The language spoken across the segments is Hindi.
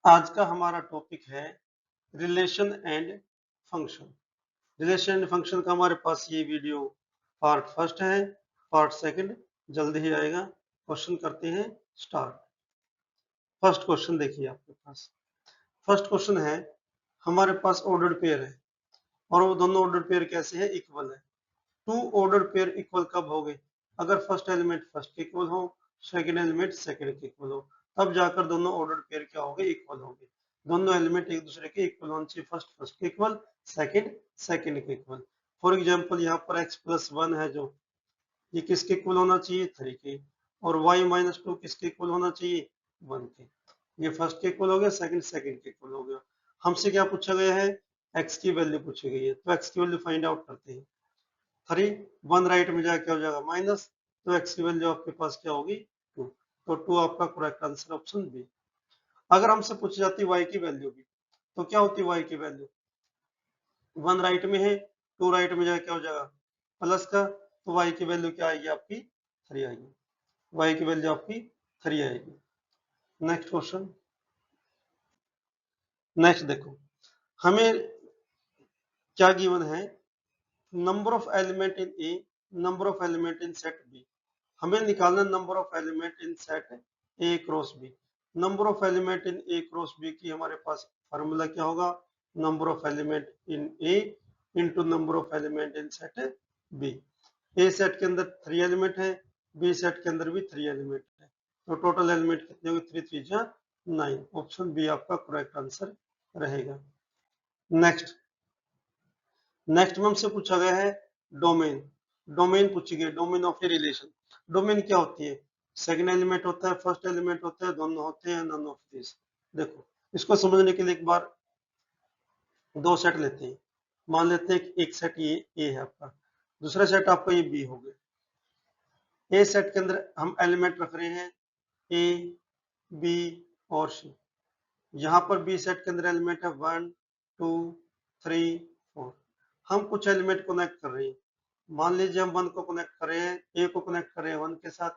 आज का हमारा टॉपिक है relation and function. Relation and function का हमारे पास ये वीडियो पार्ट फर्स्ट है, पार्ट सेकंड जल्दी ही आएगा। क्वेश्चन करते हैं स्टार्ट। फर्स्ट क्वेश्चन देखिए आपके पास। फर्स्ट क्वेश्चन है, हमारे पास ऑर्डर्ड पेयर है और वो दोनों ऑर्डर्ड पेयर कैसे है, इक्वल है। टू ऑर्डर्ड पेयर इक्वल कब होंगे? अगर फर्स्ट एलिमेंट फर्स्ट के इक्वल हो, सेकंड एलिमेंट सेकंड के इक्वल हो, तब जाकर दोनों ऑर्डर्ड पेयर क्या होंगे, इक्वल होंगे। दोनों एलिमेंट एक दूसरे के इक्वल होने चाहिए, फर्स्ट फर्स्ट के इक्वल, सेकंड सेकंड के इक्वल। फॉर एग्जांपल यहाँ पर x+1 है जो, ये किसके इक्वल होना चाहिए, 3 के। और y-2 किसके इक्वल होना चाहिए, 1 के। ये फर्स्ट के इक्वल हो गया, सेकंड सेकंड के इक्वल हो गया। हमसे क्या पूछा गया है, x की वैल्यू पूछी गई है, तो x की वैल्यू फाइंड आउट करते हैं। 3 1 राइट में जाके क्या हो जाएगा, माइनस, तो x की वैल्यू आपके पास क्या होगी, 2। तो 2 आपका करेक्ट आंसर ऑप्शन बी। अगर हमसे पूछी जाती y की वैल्यू भी, तो क्या होती है y की वैल्यू, 1 राइट में है, 2 राइट में जाके क्या हो जाएगा, प्लस का, तो y की वैल्यू क्या आएगी आपकी, 3 आएगी। y की वैल्यू आपकी 3 आएगी। Next question. नेक्स्ट देखो, हमें क्या गिवन है, number of element in A, number of element in set B. हमें निकालना number of element in set A cross B. Number of element in A cross B की हमारे पास फार्मूला क्या होगा, number of element in A into number of element in set B. A set के अंदर 3 एलिमेंट है, बी सेट के अंदर भी 3 एलिमेंट है, तो टोटल एलिमेंट कितने हुए, 3 3 जा 9। ऑप्शन बी आपका करेक्ट आंसर रहेगा। नेक्स्ट। नेक्स्ट में हमसे पूछा गया है डोमेन। डोमेन पूछी गई, domain of a relation. Domain क्या होती है, सेकंड एलिमेंट होता है, फर्स्ट एलिमेंट होता है, दोनों होते हैं, नन ऑफ दिस। देखो, इसको समझने के लिए एक बार दो सेट लेते हैं। मान लेते हैं कि एक सेट ये ए है आपका, दूसरा सेट आपका ये बी हो गया। ए सेट के अंदर हम एलिमेंट रख रहे हैं ए, बी और सी। यहाँ पर बी सेट के अंदर एलिमेंट है 1 2 3 4। हम कुछ एलिमेंट कनेक्ट कर रहे हैं। मान लीजिए हम 1 को कनेक्ट कर रहे हैं, ए को कनेक्ट कर रहे हैं 1 के साथ,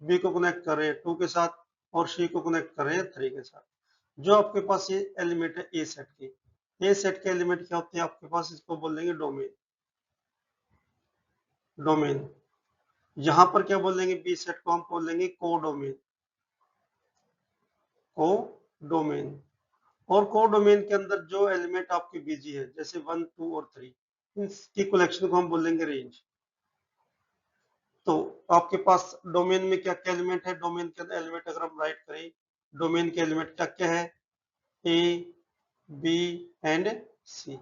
बी को कनेक्ट कर रहे हैं 2 के साथ, और सी को कनेक्ट कर रहे हैं 3 के साथ। जो आपके पास ये एलिमेंट है ए सेट के, ए सेट के एलिमेंट क्या होते हैं आपके पास, इसको बोल देंगे डोमेन। डोमेन। यहाँ पर क्या बोल देंगे, बी सेट को हम बोल देंगे को डोमेन। को डोमेन। और को डोमेन के अंदर जो एलिमेंट आपके बीजी है, जैसे 1 2 और 3, इसकी कलेक्शन को हम बोलेंगे रेंज। तो आपके पास डोमेन में क्या क्या एलिमेंट है, डोमेन के एलिमेंट अगर हम राइट करें, डोमेन के एलिमेंट क्या क्या है, A B and C.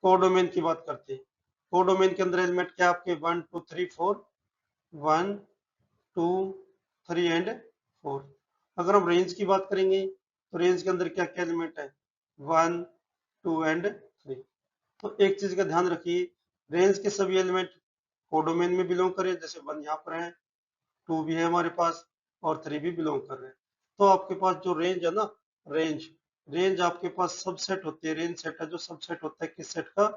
Codomain की बात करते हैं। कोडोमेन के अंदर एलिमेंट क्या आपके 1 2 3 4, 1 2 3 एंड 4। अगर हम रेंज की बात करेंगे, तो रेंज के अंदर क्या क्या एलिमेंट है, 1 2 एंड 3। तो एक चीज का ध्यान रखिए, रेंज के सभी एलिमेंट कोडोमेन में बिलोंग करें, जैसे 1 यहाँ पर है, 2 भी है हमारे पास, और 3 भी बिलोंग कर रहे हैं। तो आपके पास जो रेंज है ना, रेंज रेंज आपके पास सबसेट होती है, रेंज सेट है जो सबसेट होता है किस सेट का,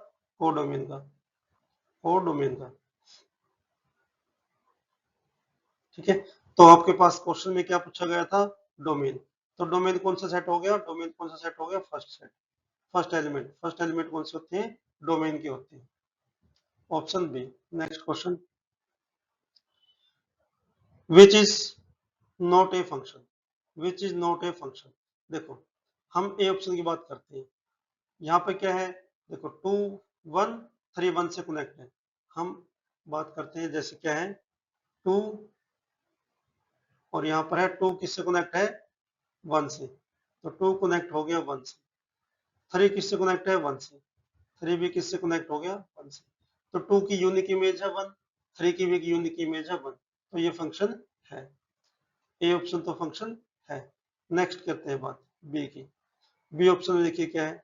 कोडोमेन का। कोडोमेन का, ठीक है। तो आपके पास क्वेश्चन में क्या पूछा गया था, डोमेन। तो डोमेन कौन सा सेट हो गया, डोमेन कौन सा सेट हो गया, फर्स्ट सेट। फर्स्ट एलिमेंट कौन से होते हैं, डोमेन के होते हैं। Option B. Next question, which is not a function. Which is not a function. देखो, हम ए ऑप्शन की बात करते हैं। यहाँ पे क्या है, देखो 2 1 3 1 से कनेक्ट है। हम बात करते हैं, जैसे क्या है 2, और यहाँ पर है 2 किससे कनेक्ट है, 1 से, तो 2 कनेक्ट हो गया 1 से। 3 किससे कनेक्ट है, 1 से, 3 भी किससे कनेक्ट हो गया, 1 से। तो 2 की यूनिक इमेज है 1, 3 की भी यूनिक इमेज है 1, तो ये फंक्शन है। ए ऑप्शन तो फंक्शन है। नेक्स्ट करते हैं बात बी की। बी ऑप्शन में देखिए क्या है,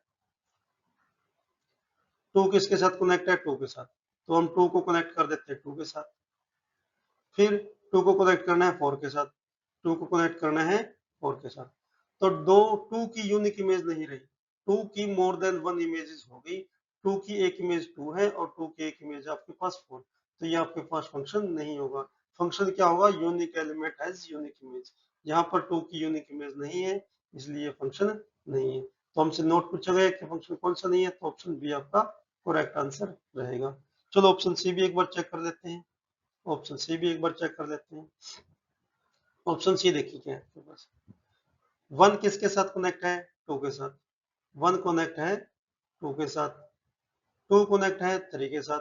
2 किसके साथ कनेक्ट है, 2 के साथ, तो हम 2 को कनेक्ट कर देते हैं 2 के साथ। फिर 2 को कनेक्ट करना है 4 के साथ, 2 को कनेक्ट करना है 4 के साथ। तो दो 2 की यूनिक इमेज नहीं रही, 2 की मोर देन 1 इमेजेस हो गई। 2 की एक इमेज 2 है और 2 की एक इमेज आपके पास 4, तो ये आपके पास फंक्शन नहीं होगा। फंक्शन क्या होगा, unique element has unique image. यहाँ पर 2 की यूनिक इमेज नहीं है, इसलिए फंक्शन नहीं है। तो हमसे नोट पूछा गया कि फंक्शन कौन सा नहीं है, तो ऑप्शन बी आपका करेक्ट आंसर रहेगा। चलो ऑप्शन सी भी एक बार चेक कर लेते हैं। ऑप्शन सी भी एक बार चेक कर लेते हैं। ऑप्शन सी देखिए क्या है आपके पास। 1 किसके साथ कनेक्ट है, 2 के साथ। 1 कनेक्ट है 2 के साथ, 2 कनेक्ट है 3 के साथ,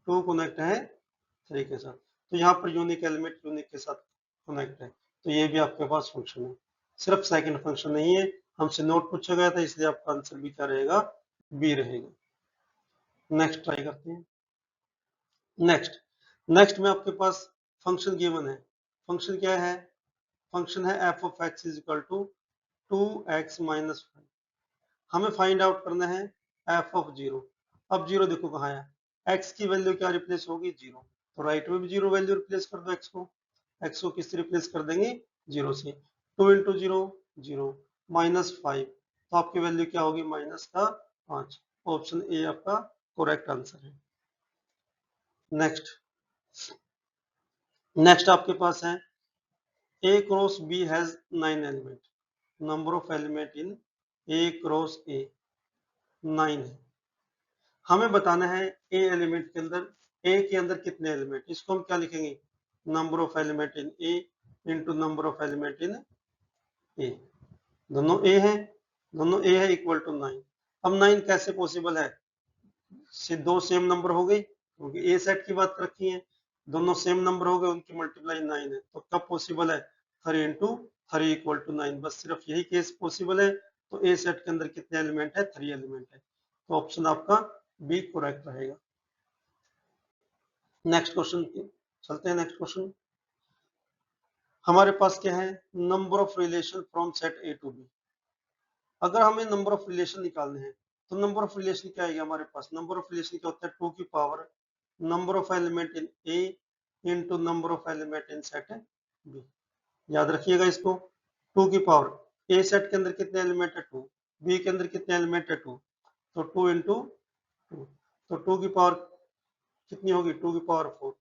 2 कनेक्ट है 3 के साथ। तो यहाँ पर यूनिक एलिमेंट यूनिक के साथ कनेक्ट है, तो ये भी आपके पास फंक्शन है। सिर्फ सेकंड फंक्शन नहीं है, हमसे नोट पूछा गया था, इसलिए आपका आंसर भी क्या रहेगा, बी रहेगा। नेक्स्ट ट्राई करते हैं। नेक्स्ट नेक्स्ट में आपके पास फंक्शन गिवन है। फंक्शन क्या है, फंक्शन है f of x is equal to 2x minus 5। हमें फाइंड आउट करना है एफ ऑफ जीरो। अब जीरो देखो कहाँ है, एक्स की वैल्यू क्या रिप्लेस होगी, जीरो। तो राइट में भी जीरो वैल्यू रिप्लेस कर दो, एक्स को किससे रिप्लेस कर देंगे, जीरो से। 2 इंटू जीरो जीरो, माइनस 5, तो आपकी वैल्यू क्या होगी, माइनस का 5। ऑप्शन ए आपका करेक्ट आंसर है। नेक्स्ट नेक्स्ट आपके पास है A cross B has 9 element. Number of element in A cross A 9 है। हमें बताना है A एलिमेंट के अंदर, A के अंदर कितने एलिमेंट, इसको हम क्या लिखेंगे, number of element in A into number of element in A। दोनों A है, दोनों A है, इक्वल टू 9। अब 9 कैसे पॉसिबल है, से दो सेम नंबर हो गई, क्योंकि ए सेट की बात रखी है, दोनों सेम नंबर हो गए, उनकी मल्टीप्लाई 9 है, तो कब पॉसिबल है, 3 इंटू 3 इक्वल टू 9। बस सिर्फ यही केस पॉसिबल है। तो ए सेट के अंदर कितने एलिमेंट है, 3 एलिमेंट है, तो ऑप्शन आपका बी करेक्ट रहेगा। नेक्स्ट क्वेश्चन चलते हैं। नेक्स्ट क्वेश्चन हमारे पास क्या है, number of relation from set A to B. अगर हमें नंबर ऑफ रिलेशन निकालने हैं, तो नंबर ऑफ रिलेशन क्या आएगा हमारे पास, नंबर ऑफ रिलेशन क्या होता है, 2 की power number of element in A into number of element in set B. याद रखिएगा इसको, 2 की पावर, ए सेट के अंदर कितने एलिमेंट है, 2, बी के अंदर कितने एलिमेंट है, 2, तो 2 इंटू 2, तो 2 की पावर कितनी होगी, 2 की पावर 4।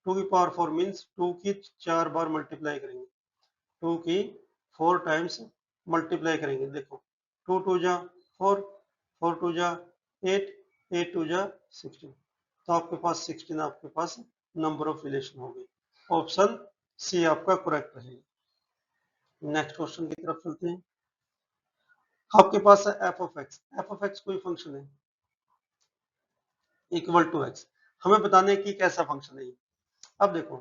2 की पावर 4 मीन्स 2 की 4 बार मल्टीप्लाई करेंगे, 2 की 4 टाइम्स मल्टीप्लाई करेंगे। देखो 2 टू जा 4, 4 टू जा 8, 8 टू जा 16, तो आपके पास 16 आपके पास नंबर ऑफ रिलेशन हो गई। ऑप्शन सी आपका करेक्ट रहेगा। नेक्स्ट क्वेश्चन की तरफ चलते हैं। आपके पास है f of x. F of x कोई फंक्शन है इक्वल टू एक्स। हमें बताने की कैसा फंक्शन है ये। अब देखो,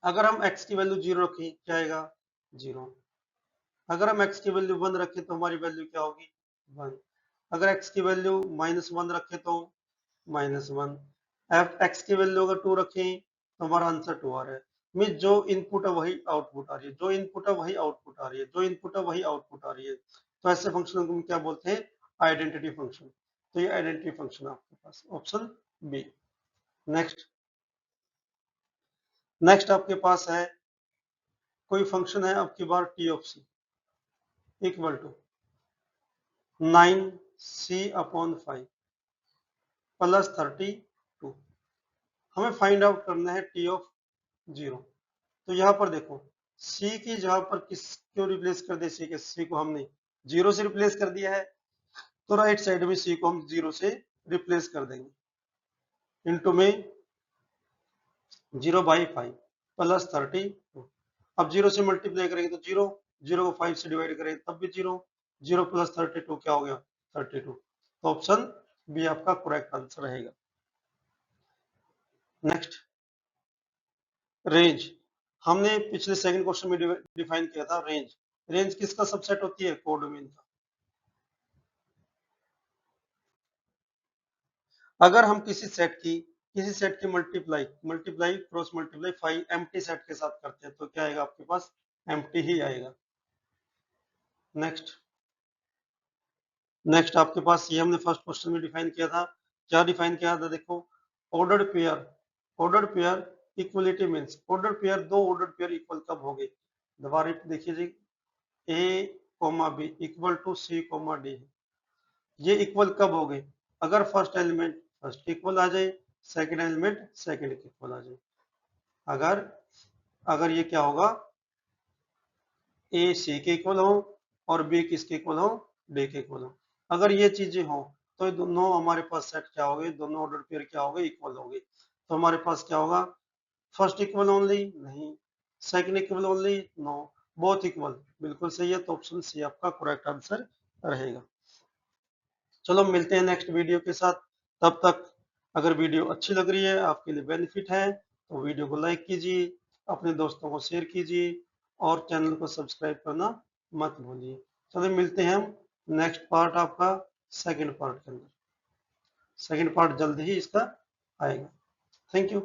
अगर हम एक्स की वैल्यू 0 रखें क्या आएगा, 0। अगर हम x की वैल्यू 1 रखें तो हमारी वैल्यू क्या होगी, 1। अगर x की वैल्यू -1 रखें तो -1। x की वैल्यू अगर 2 रखें तो हमारा आंसर 2 आ रहा है। मीन जो इनपुट है वही आउटपुट आ रही है, जो इनपुट है वही आउटपुट आ रही है, जो इनपुट है वही आउटपुट आ रही है। तो ऐसे फंक्शन को हम क्या बोलते हैं, आइडेंटिटी फंक्शन। तो ये आइडेंटिटी फंक्शन है आपके पास, ऑप्शन बी। नेक्स्ट नेक्स्ट आपके पास है कोई फंक्शन है, आपकी bar T of C equal to 9c/5 plus 32। हमें फाइंड आउट करना है टी ऑफ 0। तो यहाँ पर देखो, c की जगह पर किस क्यों रिप्लेस कर दे, सी को हमने 0 से रिप्लेस कर दिया है, तो राइट साइड में c को हम 0 से रिप्लेस कर देंगे, इनटू में 0/5 प्लस 32। अब 0 से मल्टीप्लाई करेंगे तो 0, 0 को 5 से डिवाइड करेंगे तब भी 0, 0 प्लस 32 क्या हो गया, 32। तो ऑप्शन बी आपका करेक्ट आंसर रहेगा। नेक्स्ट रेंज, हमने पिछले सेकंड क्वेश्चन में डिफाइन किया था रेंज। रेंज किसका सबसेट होती है, कोडोमेन का। अगर हम किसी सेट की multiply multiply cross multiply 5 empty set के साथ करते हैं तो क्या आएगा आपके पास, एम्प्टी ही आएगा। नेक्स्ट नेक्स्ट आपके पास ये हमने फर्स्ट क्वेश्चन में डिफाइन किया था। क्या डिफाइन किया था, देखो, ordered pair, ordered pair equality means, ordered pair, दो ऑर्डर्ड पेयर इक्वल कब हो गए, दोबारा देखिए जी, a comma b equal to c comma d, ये इक्वल कब हो गए, अगर फर्स्ट एलिमेंट फर्स्ट इक्वल आ जाए, सेकंड एलिमेंट सेकंड इक्वल आ जाए। अगर अगर ये क्या होगा, ए सी के इक्वल हो और बी किसके इक्वल हो, डी के इक्वल हो। अगर ये चीजें हो तो दोनों हमारे पास सेट क्या हो गए, दोनों ऑर्डर पेयर क्या हो गए, इक्वल हो गए। तो हमारे पास क्या होगा, फर्स्ट इक्वल ओनली, नहीं। Second equal only, no. Both equal, बिल्कुल सही है। तो ऑप्शन सी आपका करेक्ट आंसर रहेगा। चलो मिलते हैं नेक्स्ट वीडियो के साथ। तब तक अगर वीडियो अच्छी लग रही है, आपके लिए बेनिफिट है, तो वीडियो को लाइक कीजिए, अपने दोस्तों को शेयर कीजिए और चैनल को सब्सक्राइब करना मत भूलिए। चलो मिलते हैं हम नेक्स्ट पार्ट आपका सेकंड पार्ट के अंदर। सेकंड पार्ट जल्द ही इसका आएगा। Thank you.